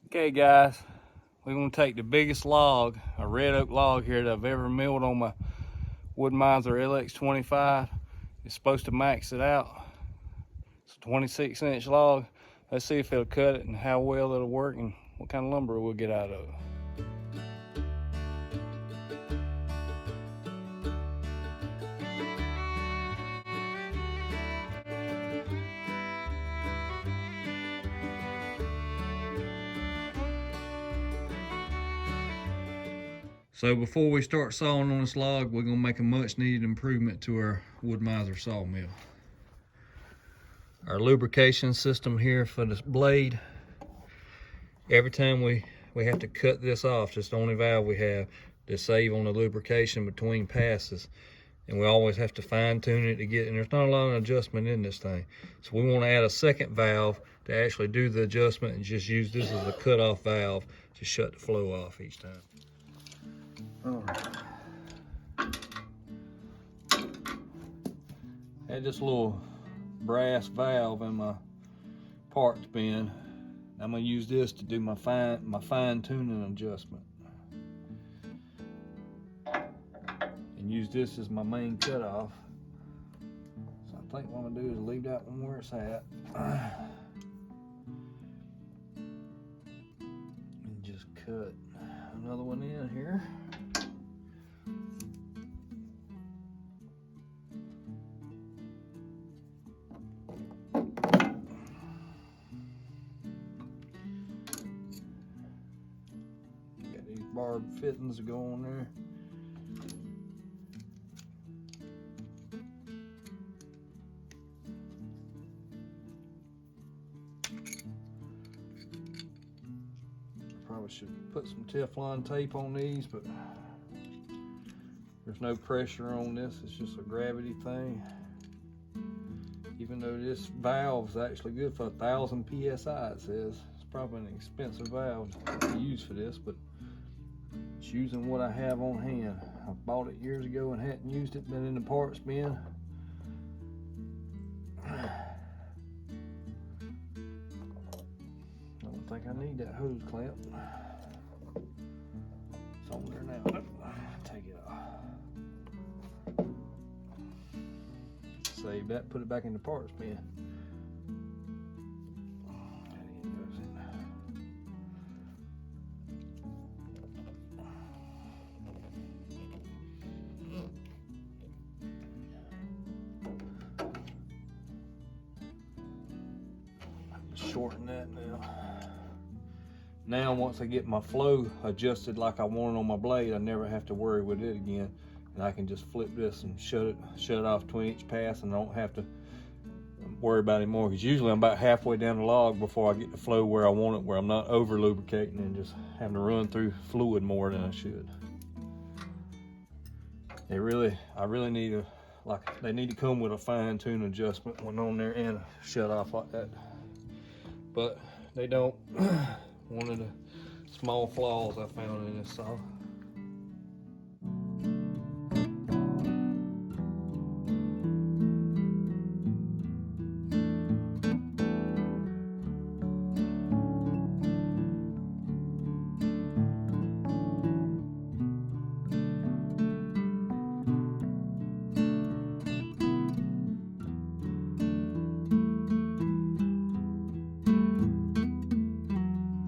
Okay guys, we're going to take the biggest log, a red oak log here that I've ever milled on my Woodmizer LX25. It's supposed to max it out. It's a 26-inch log. Let's see if it'll cut it and how well it'll work and what kind of lumber we'll get out of it. So before we start sawing on this log, we're going to make a much needed improvement to our Woodmizer sawmill. Our lubrication system here for this blade, every time we have to cut this off, it's the only valve we have to save on the lubrication between passes. And we always have to fine tune it to get, and there's not a lot of adjustment in this thing. So we want to add a second valve to actually do the adjustment and just use this as a cutoff valve to shut the flow off each time. Had this little brass valve in my parts bin. I'm gonna use this to do my fine tuning adjustment, and use this as my main cutoff. So I think what I'm gonna do is leave that one where it's at, and just cut another one in here. Barb fittings go on there. Probably should put some Teflon tape on these, but there's no pressure on this. It's just a gravity thing. Even though this valve is actually good for 1,000 PSI, it says. It's probably an expensive valve to use for this, but it's using what I have on hand. I bought it years ago and hadn't used it, been in the parts bin. I don't think I need that hose clamp. It's on there now. Take it off. Save that, put it back in the parts bin. Shorten that now. Now once I get my flow adjusted like I want it on my blade, I never have to worry with it again, and I can just flip this and shut it off 20-inch pass, and I don't have to worry about it anymore, because usually I'm about halfway down the log before I get the flow where I want it, where I'm not over lubricating and just having to run through fluid more than I should. I really need they need to come with a fine tune adjustment when on there and a shut off like that. But they don't. One of the small flaws I found in this saw.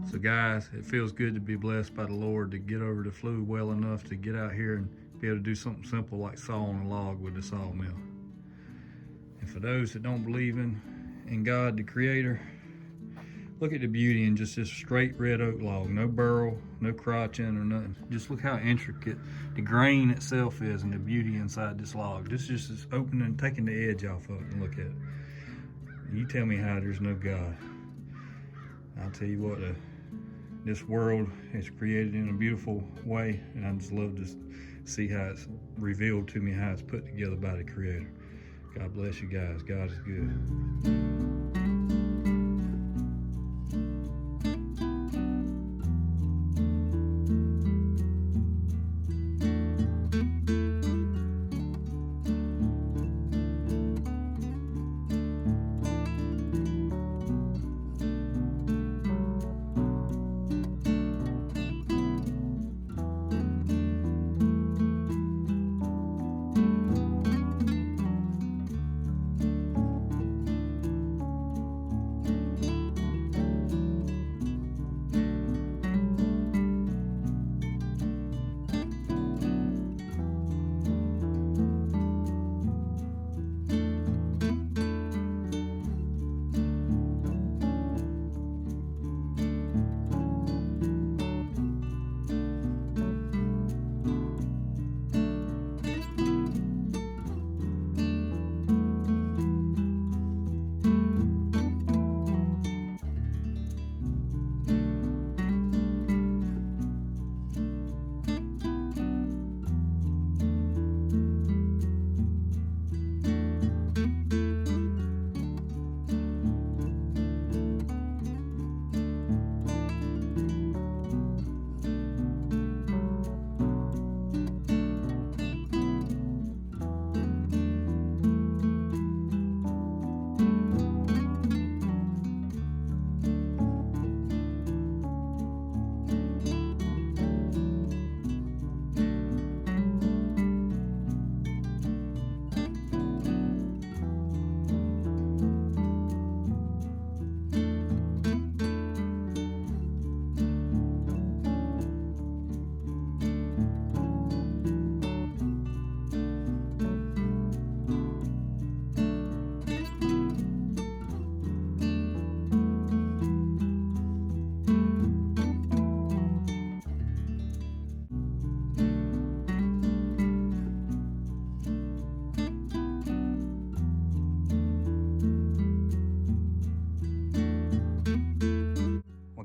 So guys, it feels good to be blessed by the Lord to get over the flu well enough to get out here and be able to do something simple like sawing a log with the sawmill. And for those that don't believe in God, the Creator, look at the beauty in just this straight red oak log. No burl, no crotching or nothing. Just look how intricate the grain itself is and the beauty inside this log. This just is opening and taking the edge off of it, and look at it. You tell me how there's no God. I'll tell you what, this world is created in a beautiful way, and I just love to see how it's revealed to me, how it's put together by the Creator. God bless you guys. God is good.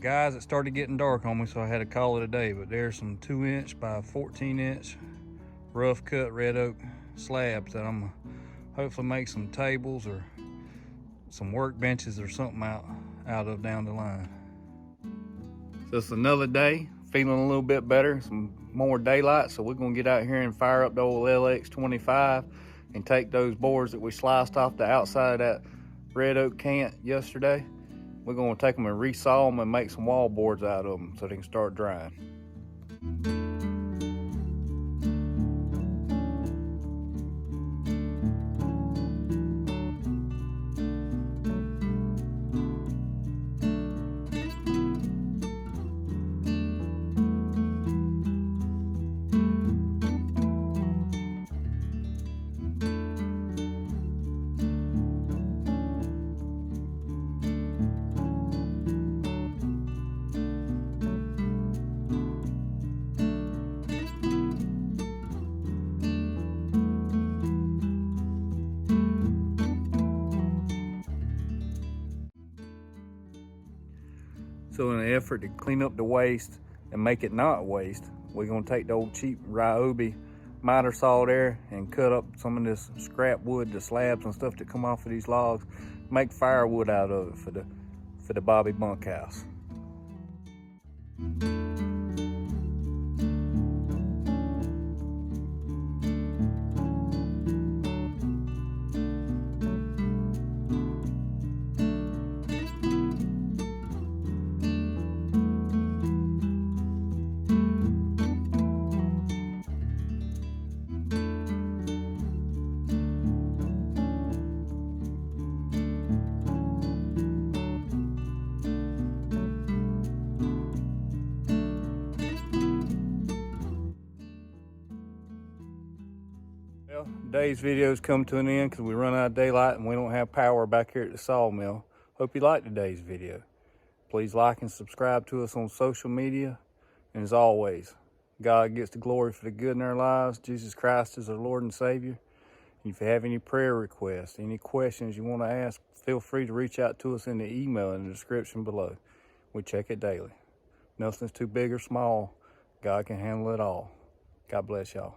guys, it started getting dark on me, so I had to call it a day, but there's some 2-inch by 14-inch rough cut red oak slabs that I'm gonna hopefully make some tables or some workbenches or something out of down the line. So it's another day, feeling a little bit better, some more daylight, so we're gonna get out here and fire up the old LX25 and take those boards that we sliced off the outside of that red oak cant yesterday. We're gonna take them and resaw them and make some wall boards out of them so they can start drying. So in an effort to clean up the waste and make it not waste, we're gonna take the old cheap Ryobi miter saw there and cut up some of this scrap wood, the slabs and stuff that come off of these logs, make firewood out of it for the Bobby bunkhouse. Well, today's video's come to an end because we run out of daylight and we don't have power back here at the sawmill. Hope you liked today's video. Please like and subscribe to us on social media. And as always, God gets the glory for the good in our lives. Jesus Christ is our Lord and Savior. And if you have any prayer requests, any questions you want to ask, feel free to reach out to us in the email in the description below. We check it daily. Nothing's too big or small. God can handle it all. God bless y'all.